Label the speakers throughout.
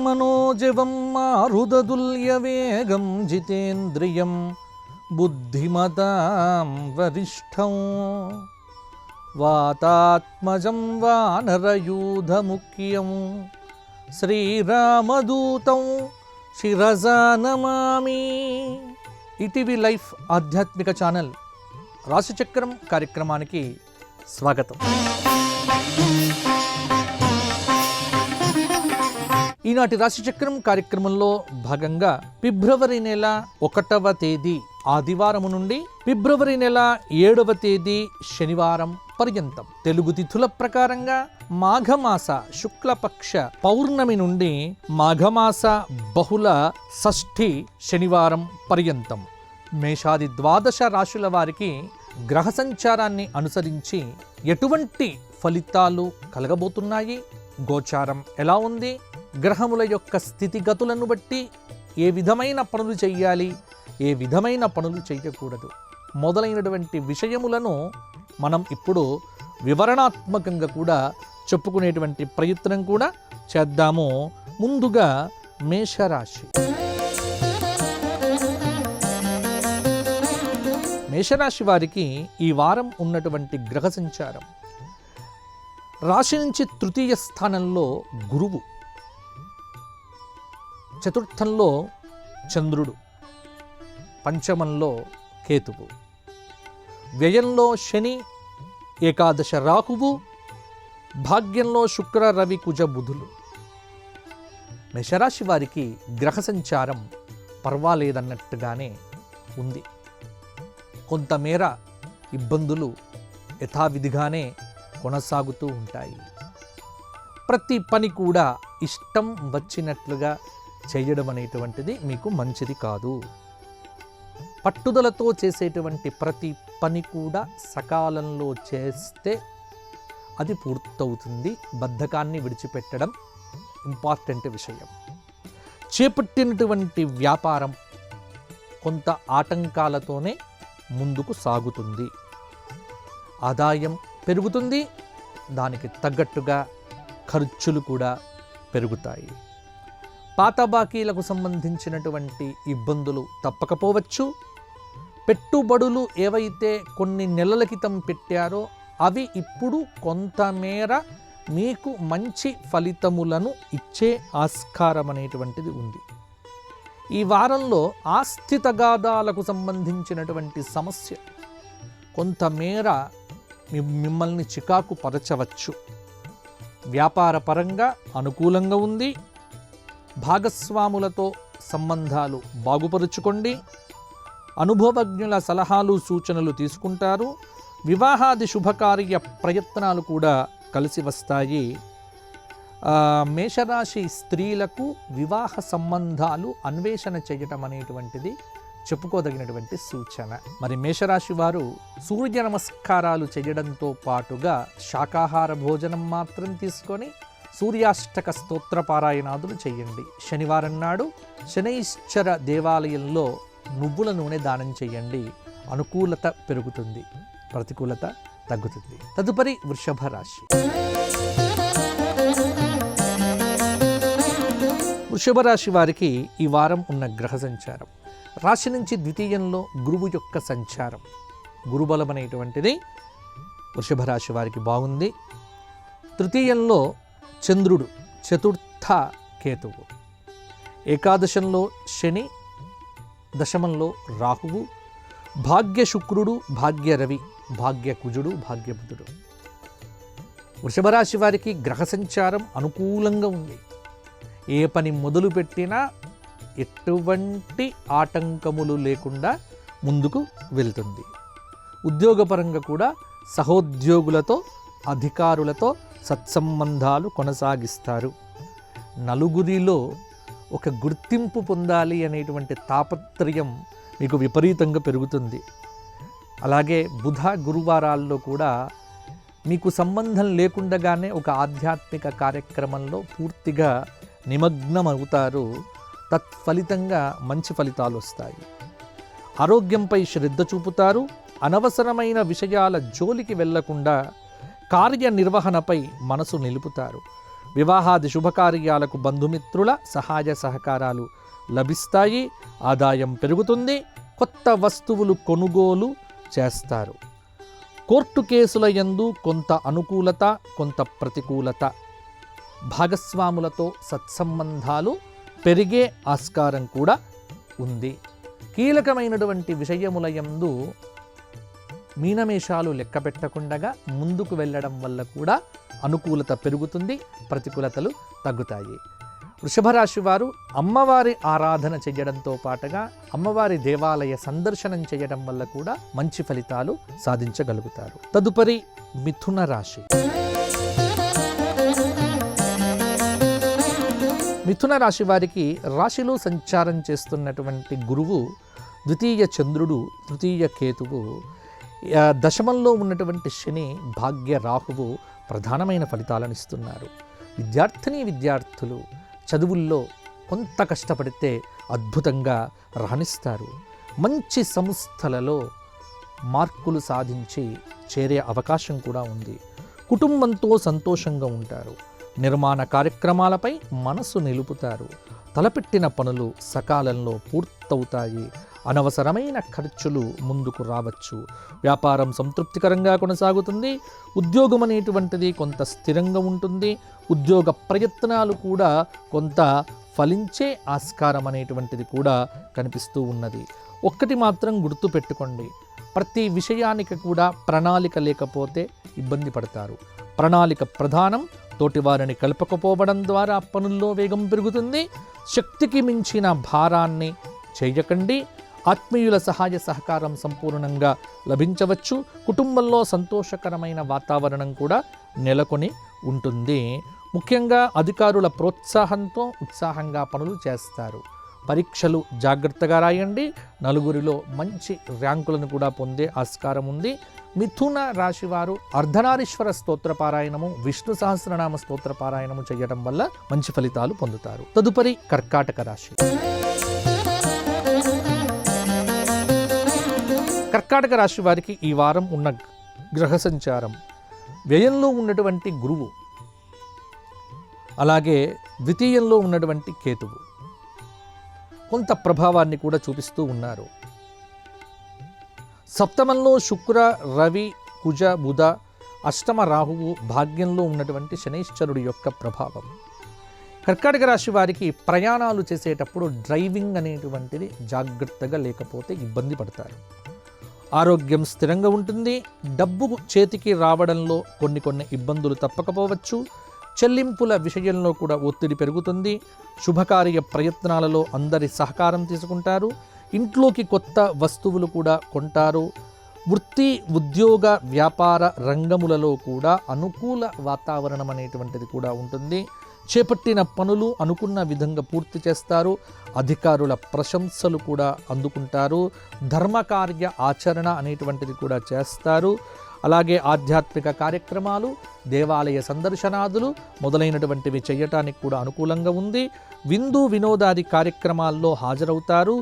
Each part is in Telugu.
Speaker 1: మనోజవం మారుదతుల్యవేగం జితేంద్రియం బుద్ధిమతాం వరిష్టం వాతాత్మజం వానరయూధముఖ్యం శ్రీరామదూతం శిరసా నమామి. ఈటీవీ లైఫ్ ఆధ్యాత్మిక ఛానల్ రాశిచక్రం కార్యక్రమానికి స్వాగతం. ఈనాటి రాశిచక్రం కార్యక్రమంలో భాగంగా ఫిబ్రవరి నెల 1వ తేదీ ఆదివారము నుండి ఫిబ్రవరి నెల 7వ తేదీ శనివారం పర్యంతం తెలుగు తిథుల ప్రకారంగా మాఘమాస శుక్లపక్ష పౌర్ణమి నుండి మాఘమాస బహుళ షష్ఠి శనివారం పర్యంతం మేషాది ద్వాదశ రాశుల వారికి గ్రహ సంచారాన్ని అనుసరించి ఎటువంటి ఫలితాలు కలగబోతున్నాయి, గోచారం ఎలా ఉంది, గ్రహముల యొక్క స్థితిగతులను బట్టి ఏ విధమైన పనులు చేయాలి, ఏ విధమైన పనులు చేయకూడదు మొదలైనటువంటి విషయములను మనం ఇప్పుడు వివరణాత్మకంగా కూడా చెప్పుకునేటువంటి ప్రయత్నం కూడా చేద్దాము. ముందుగా మేషరాశి. మేషరాశి వారికి ఈ వారం ఉన్నటువంటి గ్రహ సంచారం రాశి నుంచి తృతీయ స్థానంలో గురువు, చతుర్థంలో చంద్రుడు, పంచమంలో కేతువు, వ్యయంలో శని, ఏకాదశ రాహువు, భాగ్యంలో శుక్ర రవి కుజ బుధులు. మేషరాశి వారికి గ్రహ సంచారం పర్వాలేదన్నట్టుగానే ఉంది. కొంతమేర ఇబ్బందులు యథావిధిగానే కొనసాగుతూ ఉంటాయి. ప్రతి పని కూడా ఇష్టం వచ్చినట్లుగా చేయడం అనేటువంటిది మీకు మంచిది కాదు. పట్టుదలతో చేసేటువంటి ప్రతి పని కూడా సకాలంలో చేస్తే అది పూర్తవుతుంది. బద్ధకాన్ని విడిచిపెట్టడం ఇంపార్టెంట్ విషయం. చేపట్టినటువంటి వ్యాపారం కొంత ఆటంకాలతోనే ముందుకు సాగుతుంది. ఆదాయం పెరుగుతుంది, దానికి తగ్గట్టుగా ఖర్చులు కూడా పెరుగుతాయి. పాత బాకీలకు సంబంధించినటువంటి ఇబ్బందులు తప్పకపోవచ్చు. పెట్టుబడులు ఏవైతే కొన్ని నెలల క్రితం పెట్టారో అవి ఇప్పుడు కొంతమేర మీకు మంచి ఫలితములను ఇచ్చే ఆస్కారం అనేటువంటిది ఉంది. ఈ వారంలో ఆస్తి తగాదాలకు సంబంధించినటువంటి సమస్య కొంతమేర మిమ్మల్ని చికాకు పరచవచ్చు. వ్యాపార పరంగా అనుకూలంగా ఉంది. భాగస్వాములతో సంబంధాలు బాగుపరుచుకోండి. అనుభవజ్ఞుల సలహాలు సూచనలు తీసుకుంటారు. వివాహాది శుభకార్య ప్రయత్నాలు కూడా కలిసి వస్తాయి. మేషరాశి స్త్రీలకు వివాహ సంబంధాలు అన్వేషణ చేయటం అనేటువంటిది చెప్పుకోదగినటువంటి సూచన. మరి మేషరాశి వారు సూర్య నమస్కారాలు చేయడంతో పాటుగా శాకాహార భోజనం మాత్రం తీసుకొని సూర్యాష్టక స్తోత్ర పారాయణాదులు చేయండి. శనివారం నాడు శనైశ్చర దేవాలయంలో నువ్వుల నూనె దానం చేయండి. అనుకూలత పెరుగుతుంది, ప్రతికూలత తగ్గుతుంది. తదుపరి వృషభ రాశి. వృషభ రాశి వారికి ఈ వారం ఉన్న గ్రహ సంచారం రాశి నుంచి ద్వితీయంలో గురువు యొక్క సంచారం. గురుబలం అనేటువంటిది వృషభ రాశి వారికి బాగుంది. తృతీయంలో చంద్రుడు, చతుర్థ కేతువు, ఏకాదశంలో శని, దశమంలో రాహువు, భాగ్య శుక్రుడు, భాగ్య రవి, భాగ్య కుజుడు, భాగ్య బుధుడు. వృషభ రాశి వారికి గ్రహ సంచారం అనుకూలంగా ఉంది. ఏ పని మొదలుపెట్టినా ఎటువంటి ఆటంకములు లేకుండా ముందుకు వెళ్తుంది. ఉద్యోగపరంగా కూడా సహోద్యోగులతో, అధికారులతో సత్సంబంధాలు కొనసాగిస్తారు. నలుగురిలో ఒక గుర్తింపు పొందాలి అనేటువంటి తాపత్రయం మీకు విపరీతంగా పెరుగుతుంది. అలాగే బుధ గురువారాల్లో కూడా మీకు సంబంధం లేకుండానే ఒక ఆధ్యాత్మిక కార్యక్రమంలో పూర్తిగా నిమగ్నం అవుతారు. తత్ఫలితంగా మంచి ఫలితాలు వస్తాయి. ఆరోగ్యంపై శ్రద్ధ చూపుతారు. అనవసరమైన విషయాల జోలికి వెళ్లకుండా కార్యనిర్వహణపై మనసు నిలుపుతారు. వివాహాది శుభకార్యాలకు బంధుమిత్రుల సహాయ సహకారాలు లభిస్తాయి. ఆదాయం పెరుగుతుంది. కొత్త వస్తువులు కొనుగోలు చేస్తారు. కోర్టు కేసుల యందు కొంత అనుకూలత, కొంత ప్రతికూలత. భాగస్వాములతో సత్సంబంధాలు పెరిగే ఆస్కారం కూడా ఉంది. కీలకమైనటువంటి విషయముల యందు మీనమేషాలు లెక్క పెట్టకుండా ముందుకు వెళ్ళడం వల్ల కూడా అనుకూలత పెరుగుతుంది, ప్రతికూలతలు తగ్గుతాయి. వృషభ రాశి వారు అమ్మవారి ఆరాధన చేయడంతో పాటుగా అమ్మవారి దేవాలయ సందర్శనం చేయడం వల్ల కూడా మంచి ఫలితాలు సాధించగలుగుతారు. తదుపరి మిథున రాశి. మిథున రాశి వారికి రాశిలో సంచారం చేస్తున్నటువంటి గురువు, ద్వితీయ చంద్రుడు, తృతీయ కేతువు, దశమంలో ఉన్నటువంటి శని, భాగ్య రాహువు ప్రధానమైన ఫలితాలను ఇస్తున్నారు. విద్యార్థులు చదువుల్లో కొంత కష్టపడితే అద్భుతంగా రాణిస్తారు. మంచి సంస్థలలో మార్కులు సాధించి చేరే అవకాశం కూడా ఉంది. కుటుంబంతో సంతోషంగా ఉంటారు. నిర్మాణ కార్యక్రమాలపై మనసు నిలుపుతారు. తలపెట్టిన పనులు సకాలంలో పూర్తవుతాయి. అనవసరమైన ఖర్చులు ముందుకు రావచ్చు. వ్యాపారం సంతృప్తికరంగా కొనసాగుతుంది. ఉద్యోగం అనేటువంటిది కొంత స్థిరంగా ఉంటుంది. ఉద్యోగ ప్రయత్నాలు కూడా కొంత ఫలించే ఆస్కారం అనేటువంటిది కూడా కనిపిస్తూ ఉన్నది. ఒక్కటి మాత్రం గుర్తుపెట్టుకోండి, ప్రతి విషయానికి కూడా ప్రణాళిక లేకపోతే ఇబ్బంది పడతారు. ప్రణాళిక ప్రధానం. తోటివారిని కలపకపోవడం ద్వారా పనుల్లో వేగం పెరుగుతుంది. శక్తికి మించిన భారాన్ని చేయకండి. ఆత్మీయుల సహాయ సహకారం సంపూర్ణంగా లభించవచ్చు. కుటుంబంలో సంతోషకరమైన వాతావరణం కూడా నెలకొని ఉంటుంది. ముఖ్యంగా అధికారుల ప్రోత్సాహంతో ఉత్సాహంగా పనులు చేస్తారు. పరీక్షలు జాగ్రత్తగా రాయండి. నలుగురిలో మంచి ర్యాంకులను కూడా పొందే ఆస్కారం ఉంది. మిథున రాశివారు అర్ధనారీశ్వర స్తోత్ర పారాయణము, విష్ణు సహస్రనామ స్తోత్ర పారాయణము చేయడం వల్ల మంచి ఫలితాలు పొందుతారు. తదుపరి కర్కాటక రాశి. కర్కాటక రాశి వారికి ఈ వారం ఉన్న గ్రహ సంచారం, వ్యయంలో ఉన్నటువంటి గురువు, అలాగే ద్వితీయంలో ఉన్నటువంటి కేతువు కొంత ప్రభావాన్ని కూడా చూపిస్తూ ఉన్నారు. సప్తమంలో శుక్ర, రవి, కుజ, బుధ, అష్టమ రాహువు, భాగ్యంలో ఉన్నటువంటి శనైశ్చరుడి యొక్క ప్రభావం. కర్కాటక రాశి వారికి ప్రయాణాలు చేసేటప్పుడు డ్రైవింగ్ అనేటువంటిది జాగ్రత్తగా లేకపోతే ఇబ్బంది పడతారు. ఆరోగ్యం స్థిరంగా ఉంటుంది. డబ్బు చేతికి రావడంలో కొన్ని ఇబ్బందులు తప్పకపోవచ్చు. చెల్లింపుల విషయంలో కూడా ఒత్తిడి పెరుగుతుంది. శుభకార్య ప్రయత్నాలలో అందరి సహకారం తీసుకుంటారు. ఇంట్లోకి కొత్త వస్తువులు కూడా కొంటారు. వృత్తి, ఉద్యోగ, వ్యాపార రంగములలో కూడా అనుకూల వాతావరణం అనేటువంటిది కూడా ఉంటుంది. చేపట్టిన పనులు అనుకున్న విధంగా పూర్తి చేస్తారు. అధికారుల ప్రశంసలు కూడా అందుకుంటారు. ధర్మకార్య ఆచరణ అనేటువంటిది కూడా చేస్తారు. అలాగే ఆధ్యాత్మిక కార్యక్రమాలు, దేవాలయ సందర్శనాదులు మొదలైనటువంటివి చేయటానికి కూడా అనుకూలంగా ఉంది. విందు వినోదాది కార్యక్రమాల్లో హాజరవుతారు.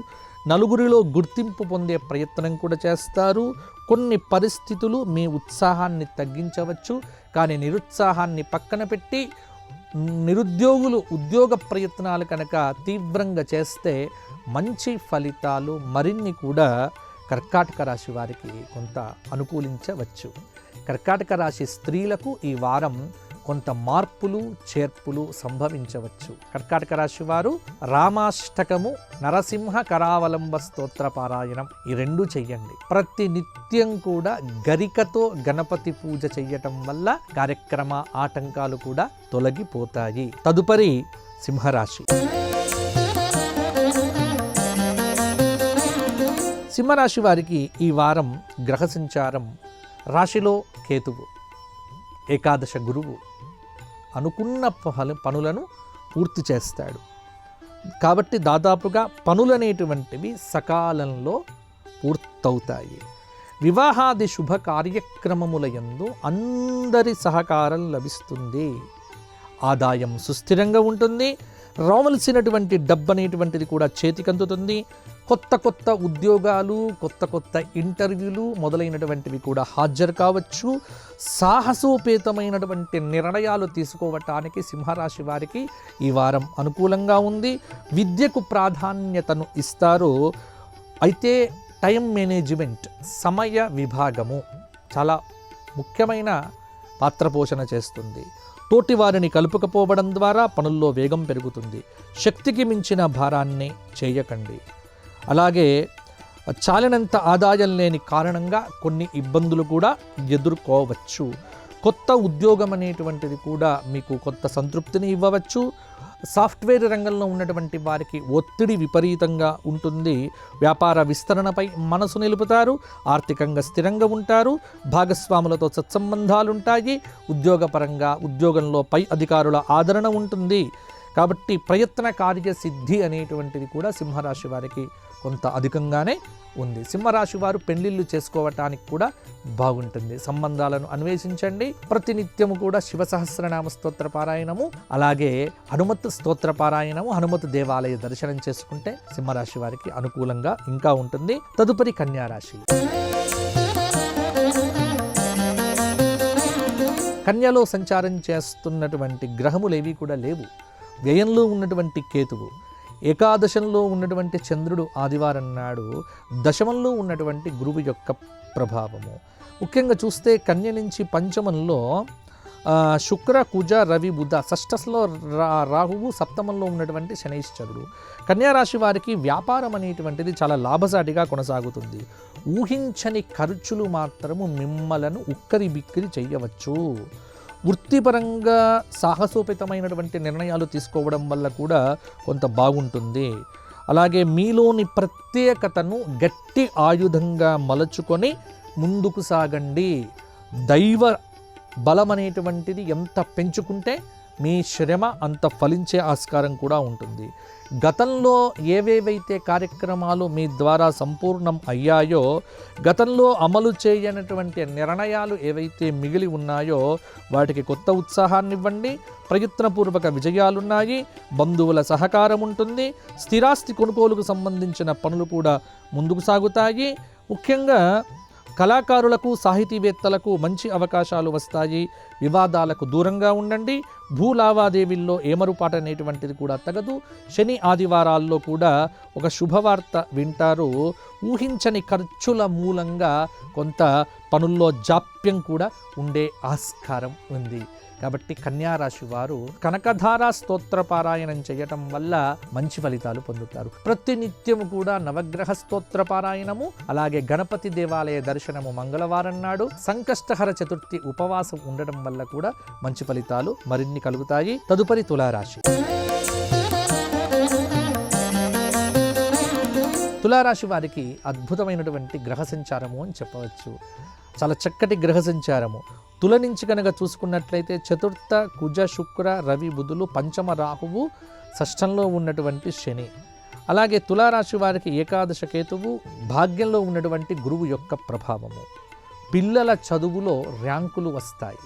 Speaker 1: నలుగురిలో గుర్తింపు పొందే ప్రయత్నం కూడా చేస్తారు. కొన్ని పరిస్థితులు మీ ఉత్సాహాన్ని తగ్గించవచ్చు. కానీ నిరుత్సాహాన్ని పక్కన పెట్టి నిరుద్యోగులు ఉద్యోగ ప్రయత్నాలు కనుక తీవ్రంగా చేస్తే మంచి ఫలితాలు మరిన్ని కూడా కర్కాటక రాశి వారికి కొంత అనుకూలించవచ్చు. కర్కాటక రాశి స్త్రీలకు ఈ వారం కొంత మార్పులు చేర్పులు సంభవించవచ్చు. కర్కాటక రాశి వారు రామాష్టకము, నరసింహ కరావలంబ స్తోత్ర పారాయణం ఈ రెండు చెయ్యండి. ప్రతి నిత్యం కూడా గరికతో గణపతి పూజ చెయ్యటం వల్ల కార్యక్రమ ఆటంకాలు కూడా తొలగిపోతాయి. తదుపరి సింహరాశి. సింహరాశి వారికి ఈ వారం గ్రహ సంచారం, రాశిలో కేతువు, ఏకాదశ గురువు అనుకున్న పనులను పూర్తి చేస్తాడు. కాబట్టి దాదాపుగా పనులనేటువంటివి సకాలంలో పూర్తవుతాయి. వివాహాది శుభ కార్యక్రమముల యందు అందరి సహకారం లభిస్తుంది. ఆదాయం సుస్థిరంగా ఉంటుంది. రావలసినటువంటి డబ్బు అనేటువంటిది కూడా చేతికందుతుంది. కొత్త కొత్త ఉద్యోగాలు, కొత్త కొత్త ఇంటర్వ్యూలు మొదలైనటువంటివి కూడా హాజరు కావచ్చు. సాహసోపేతమైనటువంటి నిర్ణయాలు తీసుకోవటానికి సింహరాశి వారికి ఈ వారం అనుకూలంగా ఉంది. విద్యకు ప్రాధాన్యతను ఇస్తారు. అయితే టైం మేనేజ్మెంట్, సమయ విభాగము చాలా ముఖ్యమైన పాత్ర పోషణ చేస్తుంది. తోటి వారిని కలుపుకపోవడం ద్వారా పనుల్లో వేగం పెరుగుతుంది. శక్తికి మించిన భారాన్ని చేయకండి. అలాగే చాలినంత ఆదాయం లేని కారణంగా కొన్ని ఇబ్బందులు కూడా ఎదుర్కోవచ్చు. కొత్త ఉద్యోగం అనేటువంటిది కూడా మీకు కొత్త సంతృప్తిని ఇవ్వవచ్చు. సాఫ్ట్వేర్ రంగంలో ఉన్నటువంటి వారికి ఒత్తిడి విపరీతంగా ఉంటుంది. వ్యాపార విస్తరణపై మనసు నిలుపుతారు. ఆర్థికంగా స్థిరంగా ఉంటారు. భాగస్వాములతో సత్సంబంధాలు ఉంటాయి. ఉద్యోగపరంగా ఉద్యోగంలో పై అధికారుల ఆదరణ ఉంటుంది. కాబట్టి ప్రయత్న కార్యసిద్ధి అనేటువంటిది కూడా సింహరాశి వారికి కొంత అధికంగానే ఉంది. సింహరాశి వారు పెళ్లిళ్ళు చేసుకోవటానికి కూడా బాగుంటుంది. సంబంధాలను అన్వేషించండి. ప్రతినిత్యము కూడా శివ సహస్రనామ స్తోత్ర పారాయణము, అలాగే హనుమత్ స్తోత్ర పారాయణము, హనుమత్ దేవాలయ దర్శనం చేసుకుంటే సింహరాశి వారికి అనుకూలంగా ఇంకా ఉంటుంది. తదుపరి కన్యారాశి. కన్యలో సంచారం చేస్తున్నటువంటి గ్రహములేవి కూడా లేవు. వ్యయంలో ఉన్నటువంటి కేతువు, ఏకాదశంలో ఉన్నటువంటి చంద్రుడు ఆదివారం నాడు, దశమంలో ఉన్నటువంటి గురువు యొక్క ప్రభావము. ముఖ్యంగా చూస్తే కన్య నుంచి పంచమంలో శుక్ర, కుజ, రవి, బుధ, షష్ఠంలో రాహువు, సప్తమంలో ఉన్నటువంటి శనైశ్చరుడు. కన్యారాశి వారికి వ్యాపారం అనేటువంటిది చాలా లాభసాటిగా కొనసాగుతుంది. ఊహించని ఖర్చులు మాత్రము మిమ్మలను ఉక్కరి బిక్కిరి చేయవచ్చు. వృత్తిపరంగా సాహసోపేతమైనటువంటి నిర్ణయాలు తీసుకోవడం వల్ల కూడా కొంత బాగుంటుంది. అలాగే మీలోని ప్రత్యేకతను గట్టి ఆయుధంగా మలచుకొని ముందుకు సాగండి. దైవ బలం అనేటువంటిది ఎంత పెంచుకుంటే మీ శ్రమ అంత ఫలించే ఆస్కారం కూడా ఉంటుంది. గతంలో ఏవేవైతే కార్యక్రమాలు మీ ద్వారా సంపూర్ణం అయ్యాయో, గతంలో అమలు చేయనటువంటి నిర్ణయాలు ఏవైతే మిగిలి ఉన్నాయో వాటికి కొత్త ఉత్సాహాన్ని ఇవ్వండి. ప్రయత్నపూర్వక విజయాలున్నాయి. బంధువుల సహకారం ఉంటుంది. స్థిరాస్తి కొనుగోలుకు సంబంధించిన పనులు కూడా ముందుకు సాగుతాయి. ముఖ్యంగా కళాకారులకు, సాహితీవేత్తలకు మంచి అవకాశాలు వస్తాయి. వివాదాలకు దూరంగా ఉండండి. భూ లావాదేవీల్లో ఏమరుపాట అనేటువంటిది కూడా తగదు. శని ఆదివారాల్లో కూడా ఒక శుభవార్త వింటారు. ఊహించని ఖర్చుల మూలంగా కొంత పనుల్లో జాప్యం కూడా ఉండే ఆస్కారం ఉంది. కాబట్టి కన్యారాశి వారు కనకధార స్తోత్ర పారాయణం చేయటం వల్ల మంచి ఫలితాలు పొందుతారు. ప్రతినిత్యము కూడా నవగ్రహ స్తోత్ర పారాయణము, అలాగే గణపతి దేవాలయ దర్శనము మంగళవారం నాడు, సంకష్టహర చతుర్థి ఉపవాసం ఉండటం వల్ల కూడా మంచి ఫలితాలు మరిన్ని కలుగుతాయి. తదుపరి తులారాశి. తులారాశి వారికి అద్భుతమైనటువంటి గ్రహ సంచారము అని చెప్పవచ్చు. చాలా చక్కటి గ్రహ సంచారము. తుల నుంచి కనుక చూసుకున్నట్లయితే చతుర్థ కుజ, శుక్ర, రవి, బుధులు, పంచమ రాహువు, షష్ఠంలో ఉన్నటువంటి శని. అలాగే తులారాశి వారికి ఏకాదశ కేతువు, భాగ్యంలో ఉన్నటువంటి గురువు యొక్క ప్రభావము. పిల్లల చదువులో ర్యాంకులు వస్తాయి.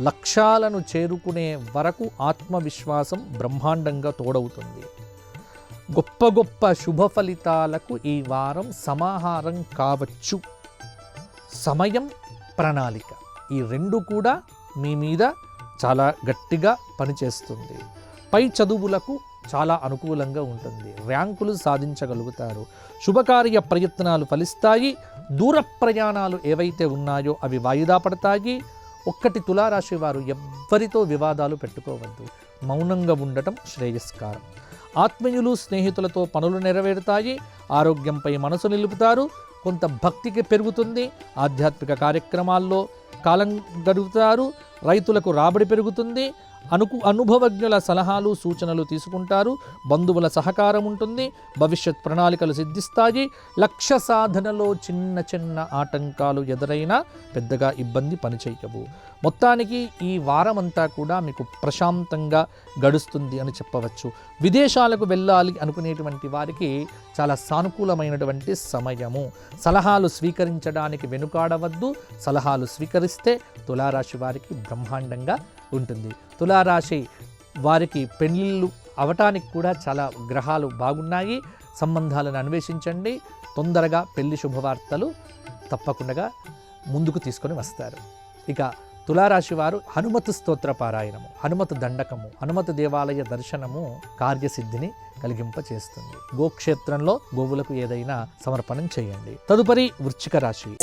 Speaker 1: లక్ష్యాలను చేరుకునే వరకు ఆత్మవిశ్వాసం బ్రహ్మాండంగా తోడవుతుంది. గొప్ప గొప్ప శుభ ఫలితాలకు ఈ వారం సమాహారం కావచ్చు. సమయం, ప్రణాళిక, ఈ రెండు కూడా మీ మీద చాలా గట్టిగా పనిచేస్తుంది. పై చదువులకు చాలా అనుకూలంగా ఉంటుంది. ర్యాంకులు సాధించగలుగుతారు. శుభకార్య ప్రయత్నాలు ఫలిస్తాయి. దూర ప్రయాణాలు ఏవైతే ఉన్నాయో అవి వాయిదా పడతాయి. ఒక్కటి తులారాశి వారు ఎవ్వరితో వివాదాలు పెట్టుకోవద్దు. మౌనంగా ఉండటం శ్రేయస్కారం. ఆత్మీయులు, స్నేహితులతో పనులు నెరవేరుతాయి. ఆరోగ్యంపై మనసు నిలుపుతారు. కొంత భక్తికి పెరుగుతుంది. ఆధ్యాత్మిక కార్యక్రమాల్లో కాలం గడుపుతారు. రైతులకు రాబడి పెరుగుతుంది. అనుభవజ్ఞుల సలహాలు, సూచనలు తీసుకుంటారు. బంధువుల సహకారం ఉంటుంది. భవిష్యత్ ప్రణాళికలు సిద్ధిస్తాయి. లక్ష్య సాధనలో చిన్న చిన్న ఆటంకాలు ఎదురైనా పెద్దగా ఇబ్బంది పనిచేయవు. మొత్తానికి ఈ వారమంతా కూడా మీకు ప్రశాంతంగా గడుస్తుంది అని చెప్పవచ్చు. విదేశాలకు వెళ్ళాలి అనుకునేటువంటి వారికి చాలా సానుకూలమైనటువంటి సమయము. సలహాలు స్వీకరించడానికి వెనుకాడవద్దు. సలహాలు స్వీకరిస్తే తులారాశి వారికి బ్రహ్మాండంగా ఉంటుంది. తులారాశి వారికి పెళ్ళిళ్ళు అవటానికి కూడా చాలా గ్రహాలు బాగున్నాయి. సంబంధాలను అన్వేషించండి. తొందరగా పెళ్లి శుభవార్తలు తప్పకుండా ముందుకు తీసుకొని వస్తారు. ఇక తులారాశి వారు హనుమతు స్తోత్ర పారాయణము, హనుమతు దండకము, హనుమతు దేవాలయ దర్శనము కార్యసిద్ధిని కలిగింపచేస్తుంది. గోక్షేత్రంలో గోవులకు ఏదైనా సమర్పణం చేయండి. తదుపరి వృశ్చిక రాశి.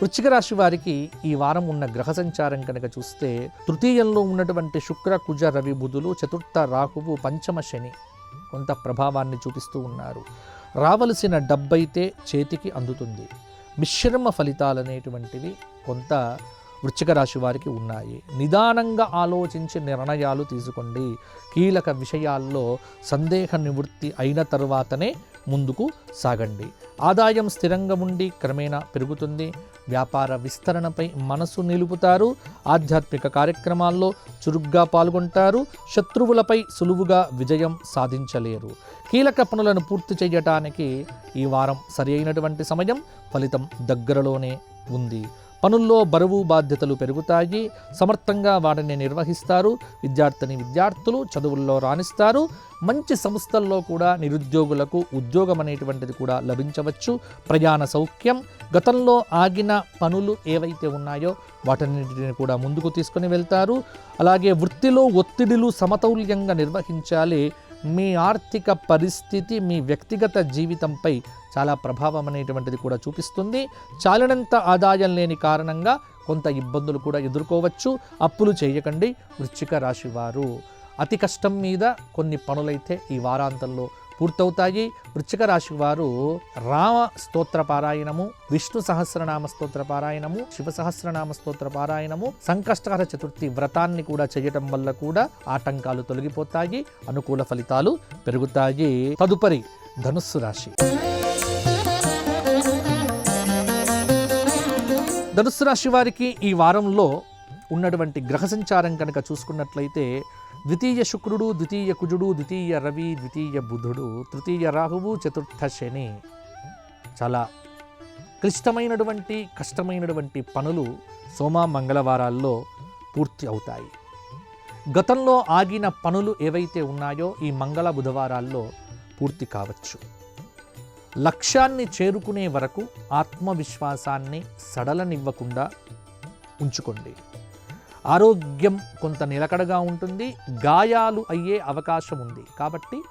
Speaker 1: వృశ్చిక రాశి వారికి ఈ వారం ఉన్న గ్రహ సంచారం కనుక చూస్తే తృతీయంలో ఉన్నటువంటి శుక్ర కుజ రవి బుధులు, చతుర్థ రాహువు, పంచమ శని కొంత ప్రభావాన్ని చూపిస్తూ ఉన్నారు. రావలసిన డబ్బైతే చేతికి అందుతుంది. మిశ్రమ ఫలితాలనేటువంటివి కొంత వృశ్చిక రాశి వారికి ఉన్నాయి. నిదానంగా ఆలోచించి నిర్ణయాలు తీసుకోండి. కీలక విషయాల్లో సందేహ నివృత్తి అయిన తరువాతనే ముందుకు సాగండి. ఆదాయం స్థిరంగా ఉండి క్రమేణా పెరుగుతుంది. వ్యాపార విస్తరణపై మనసు నిలుపుతారు. ఆధ్యాత్మిక కార్యక్రమాల్లో చురుగ్గా పాల్గొంటారు. శత్రువులపై సులువుగా విజయం సాధించలేరు. కీలక పనులను పూర్తి చేయటానికి ఈ వారం సరి అయినటువంటి సమయం. ఫలితం దగ్గరలోనే ఉంది. పనుల్లో బరువు బాధ్యతలు పెరుగుతాయి. సమర్థంగా వాటిని నిర్వహిస్తారు. విద్యార్థులు చదువుల్లో రాణిస్తారు. మంచి సంస్థల్లో కూడా నిరుద్యోగులకు ఉద్యోగం అనేటువంటిది కూడా లభించవచ్చు. ప్రయాణ సౌఖ్యం. గతంలో ఆగిన పనులు ఏవైతే ఉన్నాయో వాటన్నిటిని కూడా ముందుకు తీసుకొని వెళ్తారు. అలాగే వృత్తిలో ఒత్తిడిలు సమతౌల్యంగా నిర్వహించాలి. మీ ఆర్థిక పరిస్థితి మీ వ్యక్తిగత జీవితంపై చాలా ప్రభావం అనేటువంటిది కూడా చూపిస్తుంది. చాలినంత ఆదాయం లేని కారణంగా కొంత ఇబ్బందులు కూడా ఎదుర్కోవచ్చు. అప్పులు చేయకండి వృశ్చిక రాశి వారు. అతి కష్టం మీద కొన్ని పనులైతే ఈ వారాంతంలో పూర్తవుతాయి. వృశ్చిక రాశి వారు రామ స్తోత్ర పారాయణము, విష్ణు సహస్రనామ స్తోత్ర పారాయణము, శివ సహస్రనామ స్తోత్ర పారాయణము, సంకష్టహర చతుర్థి వ్రతాన్ని కూడా చేయటం వల్ల కూడా ఆటంకాలు తొలగిపోతాయి. అనుకూల ఫలితాలు పెరుగుతాయి. తదుపరి ధనుస్సు రాశి. ధనుస్సు రాశి వారికి ఈ వారంలో ఉన్నటువంటి గ్రహ సంచారం కనుక చూసుకున్నట్లయితే ద్వితీయ శుక్రుడు, ద్వితీయ కుజుడు, ద్వితీయ రవి, ద్వితీయ బుధుడు, తృతీయ రాహువు, చతుర్థ శని. చాలా కష్టమైనటువంటి పనులు సోమ మంగళవారాల్లో పూర్తి అవుతాయి. గతంలో ఆగిన పనులు ఏవైతే ఉన్నాయో ఈ మంగళ బుధవారాల్లో పూర్తి కావచ్చు. లక్ష్యాన్ని చేరుకునే వరకు ఆత్మవిశ్వాసాన్ని సడలనివ్వకుండా ఉంచుకోండి. ఆరోగ్యం కొంత నిలకడగా ఉంటుంది. గాయాలు అయ్యే అవకాశం ఉంది. కాబట్టి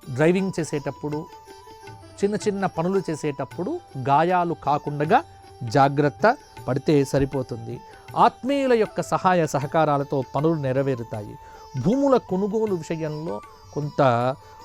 Speaker 1: డ్రైవింగ్ చేసేటప్పుడు, చిన్న పనులు చేసేటప్పుడు గాయాలు కాకుండా జాగ్రత్త పడితే సరిపోతుంది. ఆత్మీయుల యొక్క సహాయ సహకారాలతో పనులు నెరవేరుతాయి. భూముల కొనుగోలు విషయంలో కొంత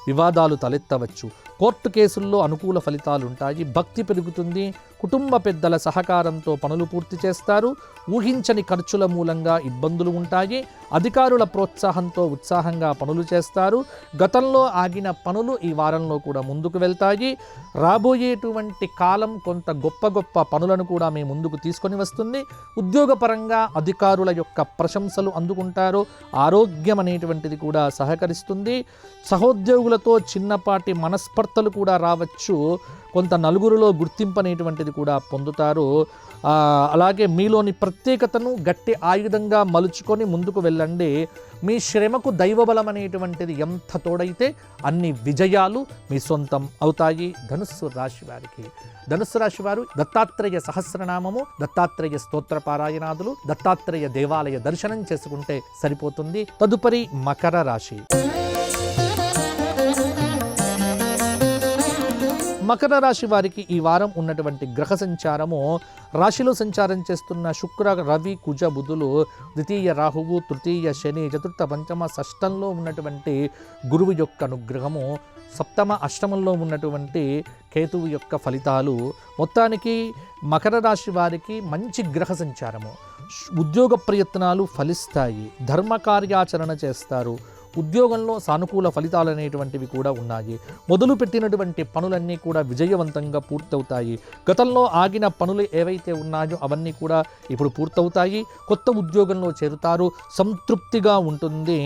Speaker 1: వివాదాలు తలెత్తవచ్చు. కోర్టు కేసుల్లో అనుకూల ఫలితాలు ఉంటాయి. భక్తి పెరుగుతుంది. కుటుంబ పెద్దల సహకారంతో పనులు పూర్తి చేస్తారు. ఊహించని ఖర్చుల మూలంగా ఇబ్బందులు ఉంటాయి. అధికారుల ప్రోత్సాహంతో ఉత్సాహంగా పనులు చేస్తారు. గతంలో ఆగిన పనులు ఈ వారంలో కూడా ముందుకు వెళ్తాయి. రాబోయేటువంటి కాలం కొంత గొప్ప పనులను కూడా మీ ముందుకు తీసుకొని వస్తుంది. ఉద్యోగపరంగా అధికారుల యొక్క ప్రశంసలు అందుకుంటారు. ఆరోగ్యం అనేటువంటిది కూడా సహకరిస్తుంది. సహోద్యోగులతో చిన్నపాటి మనస్పర్ధలు కూడా రావచ్చు. కొంత నలుగురిలో గుర్తింపు అనేటువంటిది కూడా పొందుతారు. అలాగే మీలోని ప్రత్యేకతను గట్టి ఆయుధంగా మలుచుకొని ముందుకు వెళ్ళండి. మీ శ్రమకు దైవబలం అనేటువంటిది ఎంత తోడైతే అన్ని విజయాలు మీ సొంతం అవుతాయి. ధనుస్సు రాశి వారికి, ధనుస్సు రాశి వారు దత్తాత్రేయ సహస్రనామము, దత్తాత్రేయ స్తోత్ర పారాయణాదులు, దత్తాత్రేయ దేవాలయ దర్శనం చేసుకుంటే సరిపోతుంది. తదుపరి మకర రాశి. మకర రాశి వారికి ఈ వారం ఉన్నటువంటి గ్రహ సంచారము, రాశిలో సంచారం చేస్తున్న శుక్ర రవి కుజ బుధులు, ద్వితీయ రాహువు, తృతీయ శని, చతుర్థ పంచమ షష్టంలో ఉన్నటువంటి గురువు యొక్క అనుగ్రహము, సప్తమ అష్టమంలో ఉన్నటువంటి కేతువు యొక్క ఫలితాలు. మొత్తానికి మకర రాశి వారికి మంచి గ్రహ సంచారము. ఉద్యోగ ప్రయత్నాలు ఫలిస్తాయి. ధర్మ కార్యాచరణ చేస్తారు. ఉద్యోగంలో సానుకూల ఫలితాలు అనేటువంటివి కూడా ఉన్నాయి. మొదలుపెట్టినటువంటి పనులన్నీ కూడా విజయవంతంగా పూర్తవుతాయి. గతంలో ఆగిన పనులు ఏవైతే ఉన్నాయో అవన్నీ కూడా ఇప్పుడు పూర్తవుతాయి. కొత్త ఉద్యోగంలో చేరుతారు, సంతృప్తిగా ఉంటుంది.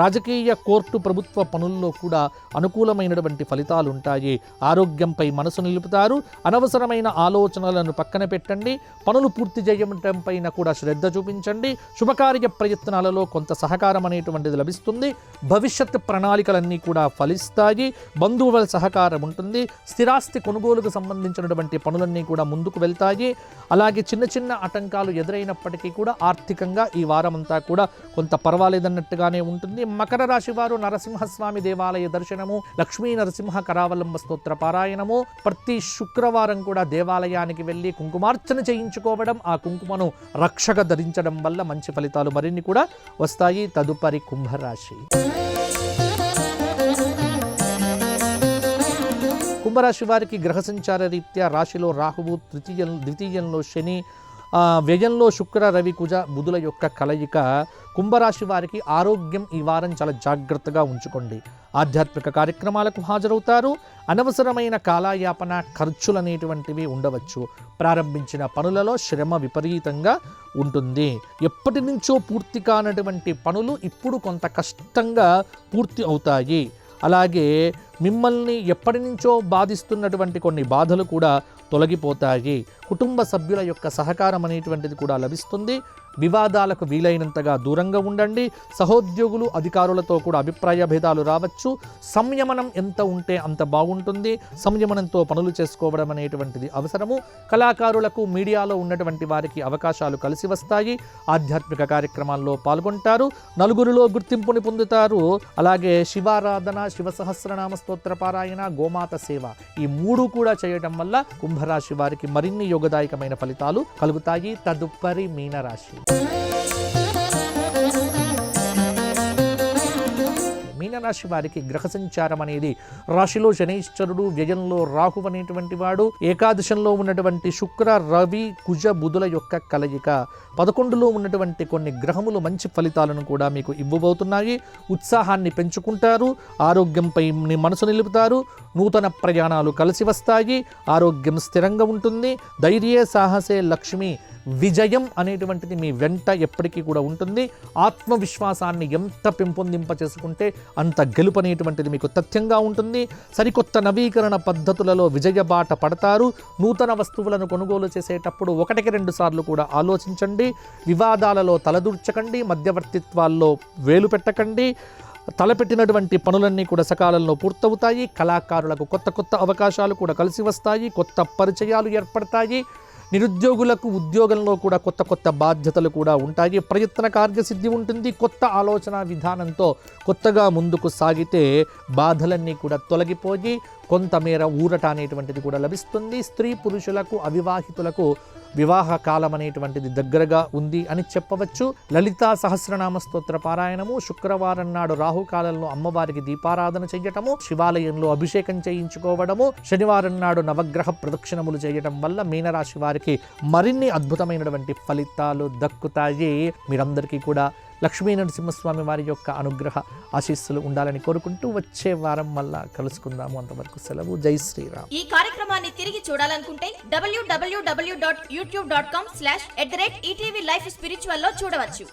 Speaker 1: రాజకీయ, కోర్టు, ప్రభుత్వ పనుల్లో కూడా అనుకూలమైనటువంటి ఫలితాలు ఉంటాయి. ఆరోగ్యంపై మనసు నిలుపుతారు. అనవసరమైన ఆలోచనలను పక్కన పెట్టండి. పనులు పూర్తి చేయడం పైన కూడా శ్రద్ధ చూపించండి. శుభకార్య ప్రయత్నాలలో కొంత సహకారం అనేటువంటిది లభిస్తుంది. భవిష్యత్ ప్రణాళికలన్నీ కూడా ఫలిస్తాయి. బంధువుల సహకారం ఉంటుంది. స్థిరాస్తి కొనుగోలుకు సంబంధించినటువంటి పనులన్నీ కూడా ముందుకు వెళ్తాయి. అలాగే చిన్న చిన్న ఆటంకాలు ఎదురైనప్పటికీ కూడా ఆర్థికంగా ఈ వారం అంతా కూడా కొంత పర్వాలేదన్నట్టుగానే ఉంటుంది. మకర రాశి వారు నరసింహస్వామి దేవాలయ దర్శనము, లక్ష్మీ నరసింహ కరావలంబ స్తోత్ర పారాయణము, ప్రతి శుక్రవారం కూడా దేవాలయానికి వెళ్ళి కుంకుమార్చన చేయించుకోవడం, ఆ కుంకుమను రక్షక ధరించడం వల్ల మంచి ఫలితాలు మరిన్ని కూడా వస్తాయి. తదుపరి కుంభరాశి. కుంభరాశి వారికి గ్రహ సంచార రీత్యా రాశిలో రాహువు, ద్వితీయంలో శని, వ్యయంలో శుక్ర, రవి, కుజ, బుధుల యొక్క కలయిక. కుంభరాశి వారికి ఆరోగ్యం ఈ వారం చాలా జాగ్రత్తగా ఉంచుకోండి. ఆధ్యాత్మిక కార్యక్రమాలకు హాజరవుతారు. అనవసరమైన కాలయాపన, ఖర్చులు అనేటువంటివి ఉండవచ్చు. ప్రారంభించిన పనులలో శ్రమ విపరీతంగా ఉంటుంది. ఎప్పటి నుంచో పూర్తి కానటువంటి పనులు ఇప్పుడు కొంత కష్టంగా పూర్తి అవుతాయి. అలాగే మిమ్మల్ని ఎప్పటి నుంచో బాధిస్తున్నటువంటి కొన్ని బాధలు కూడా తొలగిపోతాయి. కుటుంబ సభ్యుల యొక్క సహకారం అనేటువంటిది కూడా లభిస్తుంది. వివాదాలకు వీలైనంతగా దూరంగా ఉండండి. సహోద్యోగులు, అధికారులతో కూడా అభిప్రాయ భేదాలు రావచ్చు. సంయమనం ఎంత ఉంటే అంత బాగుంటుంది. సంయమనంతో పనులు చేసుకోవడం అనేటువంటిది అవసరము. కళాకారులకు, మీడియాలో ఉన్నటువంటి వారికి అవకాశాలు కలిసి వస్తాయి. ఆధ్యాత్మిక కార్యక్రమాల్లో పాల్గొంటారు. నలుగురిలో గుర్తింపుని పొందుతారు. అలాగే శివారాధన, శివ సహస్రనామ స్తోత్ర పారాయణ, గోమాత సేవ, ఈ మూడు కూడా చేయడం వల్ల కుంభరాశి వారికి మరిన్ని యోగదాయకమైన ఫలితాలు కలుగుతాయి. తదుపరి మీనరాశి. మీనరాశి వారికి గ్రహ సంచారం అనేది రాశిలో శనైశ్వరుడు, వ్యయంలో రాహు అనేటువంటి వాడు, ఏకాదశంలో ఉన్నటువంటి శుక్ర, రవి, కుజ, బుధుల యొక్క కలయిక. 11లో ఉన్నటువంటి కొన్ని గ్రహములు మంచి ఫలితాలను కూడా మీకు ఇవ్వబోతున్నాయి. ఉత్సాహాన్ని పెంచుకుంటారు. ఆరోగ్యంపై మనసు నిలుపుతారు. నూతన ప్రయాణాలు కలిసి వస్తాయి. ఆరోగ్యం స్థిరంగా ఉంటుంది. ధైర్యే సాహసే లక్ష్మి, విజయం అనేటువంటిది మీ వెంట ఎప్పటికీ కూడా ఉంటుంది. ఆత్మవిశ్వాసాన్ని ఎంత పెంపొందింప చేసుకుంటే అంత గెలుపు అనేటువంటిది మీకు తథ్యంగా ఉంటుంది. సరికొత్త నవీకరణ పద్ధతులలో విజయబాట పడతారు. నూతన వస్తువులను కొనుగోలు చేసేటప్పుడు 1-2 సార్లు కూడా ఆలోచించండి. వివాదాలలో తలదూర్చకండి. మధ్యవర్తిత్వాల్లో వేలు పెట్టకండి. తలపెట్టినటువంటి పనులన్నీ కూడా సకాలంలో పూర్తవుతాయి. కళాకారులకు కొత్త అవకాశాలు కూడా కలిసి వస్తాయి. కొత్త పరిచయాలు ఏర్పడతాయి. నిరుద్యోగులకు ఉద్యోగంలో కూడా కొత్త బాధ్యతలు కూడా ఉంటాయి. ప్రయత్న కార్యసిద్ధి ఉంటుంది. కొత్త ఆలోచన విధానంతో కొత్తగా ముందుకు సాగితే బాధలన్నీ కూడా తొలగిపోయి కొంతమేర ఊరట అనేటువంటిది కూడా లభిస్తుంది. స్త్రీ పురుషులకు, అవివాహితులకు వివాహ కాలం అనేటువంటిది దగ్గరగా ఉంది అని చెప్పవచ్చు. లలితా సహస్రనామ స్తోత్ర పారాయణము, శుక్రవారం నాడు రాహుకాలంలో అమ్మవారికి దీపారాధన చేయటము, శివాలయంలో అభిషేకం చేయించుకోవడము, శనివారం నాడు నవగ్రహ ప్రదక్షిణములు చేయడం వల్ల మీనరాశి వారికి మరిన్ని అద్భుతమైనటువంటి ఫలితాలు దక్కుతాయి. మీరందరికీ కూడా లక్ష్మీ నరసింహస్వామి వారి యొక్క అనుగ్రహ ఆశీస్సులు ఉండాలని కోరుకుంటూ వచ్చే వారం మళ్ళా కలుసుకుందాము. అంతవరకు సెలవు. జై శ్రీరామ్.
Speaker 2: ఈ కార్యక్రమాన్ని తిరిగి చూడాలనుకుంటే www.youtube.com/@ETV Life Spiritual లో చూడవచ్చు.